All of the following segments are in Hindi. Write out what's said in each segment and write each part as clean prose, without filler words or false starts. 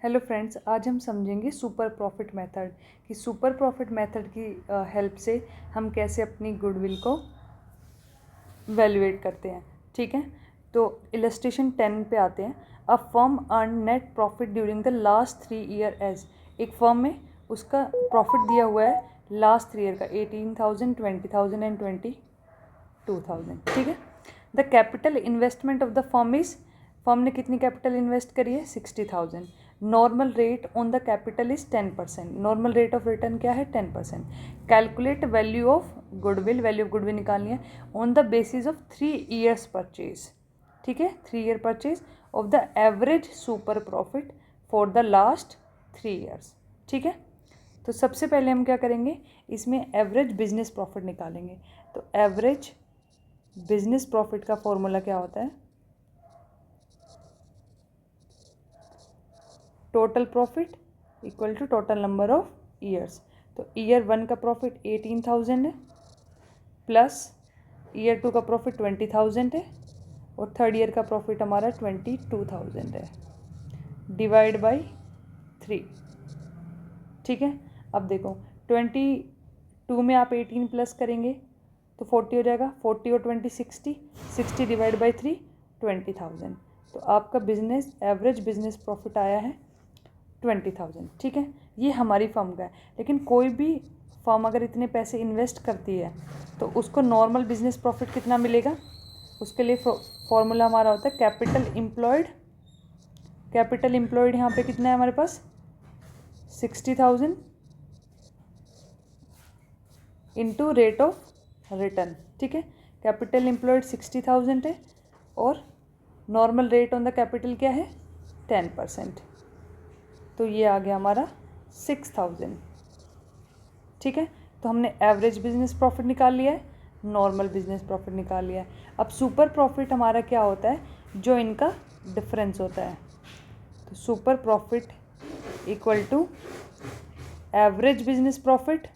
हेलो फ्रेंड्स, आज हम समझेंगे सुपर प्रॉफिट मेथड कि सुपर प्रॉफिट मेथड की हेल्प से हम कैसे अपनी गुडविल को वैल्यूएट करते हैं। ठीक है, तो इलस्ट्रेशन 10 पे आते हैं। A firm earn net profit during the last 3 year age. एक फर्म में उसका प्रॉफिट दिया हुआ है लास्ट 3 ईयर का 18,000, 20,000 एंड 22,000। ठीक है, the capital investment of the firm is, firm ने कितनी कैपिटल इन्वेस्ट करी है 60,000। Normal rate on the capital is 10%। Normal rate of return क्या है 10%। Calculate value of goodwill, value of goodwill निकालनी है on the basis of 3 years purchase. ठीक है, 3 year purchase of the average super profit for the last 3 years. ठीक है, तो सबसे पहले हम क्या करेंगे, इसमें एवरेज बिजनेस प्रॉफिट निकालेंगे। तो एवरेज बिजनेस प्रॉफिट का फॉर्मूला क्या होता है, total profit equal to total number of years. तो ईयर 1 का प्रॉफिट 18,000 है, प्लस ईयर 2 का प्रॉफिट 20,000 है, और थर्ड ईयर का प्रॉफिट हमारा 22,000 है, डिवाइड बाई 3। ठीक है, अब देखो 22 में आप 18 प्लस करेंगे तो 40 हो जाएगा, 40 और 20 60, 60 डिवाइड बाई 3 20,000। तो आपका बिजनेस एवरेज बिजनेस प्रॉफिट आया है 20,000। ठीक है, ये हमारी फर्म का है। लेकिन कोई भी फर्म अगर इतने पैसे इन्वेस्ट करती है तो उसको नॉर्मल बिजनेस प्रॉफिट कितना मिलेगा, उसके लिए फॉर्मूला हमारा होता है कैपिटल एम्प्लॉयड। कैपिटल एम्प्लॉयड यहाँ पे कितना है हमारे पास 60,000 इंटू रेट ऑफ रिटर्न। ठीक है, कैपिटल एम्प्लॉयड 60,000 है और normal rate on the capital क्या है 10%। तो ये आ गया हमारा 6,000। ठीक है, तो हमने एवरेज बिजनेस प्रॉफिट निकाल लिया है, नॉर्मल बिजनेस प्रॉफिट निकाल लिया है। अब सुपर प्रॉफिट हमारा क्या होता है, जो इनका डिफरेंस होता है। तो super profit equal to average business profit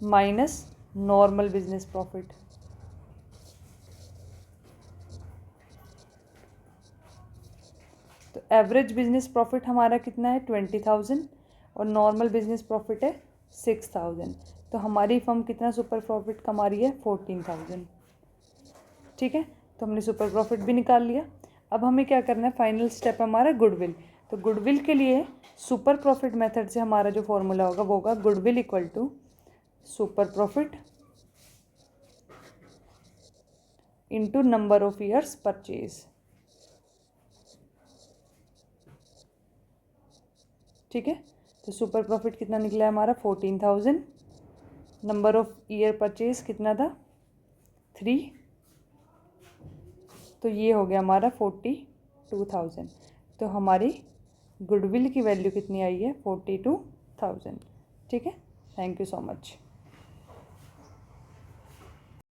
minus normal business profit. तो एवरेज बिजनेस प्रॉफिट हमारा कितना है 20,000 और नॉर्मल बिजनेस प्रॉफिट है 6,000। तो हमारी फर्म कितना सुपर प्रॉफिट कमा रही है 14,000। ठीक है, तो हमने सुपर प्रॉफिट भी निकाल लिया। अब हमें क्या करना है, फाइनल स्टेप हमारा गुडविल। तो गुडविल के लिए सुपर प्रॉफिट मेथड से हमारा जो फॉर्मूला होगा वो होगा goodwill equal to super profit into number of years purchase. ठीक है, तो सुपर प्रॉफिट कितना निकला है हमारा 14,000, नंबर ऑफ ईयर परचेज कितना था 3, तो ये हो गया हमारा 42,000। तो हमारी गुडविल की वैल्यू कितनी आई है 42,000। ठीक है, थैंक यू सो मच।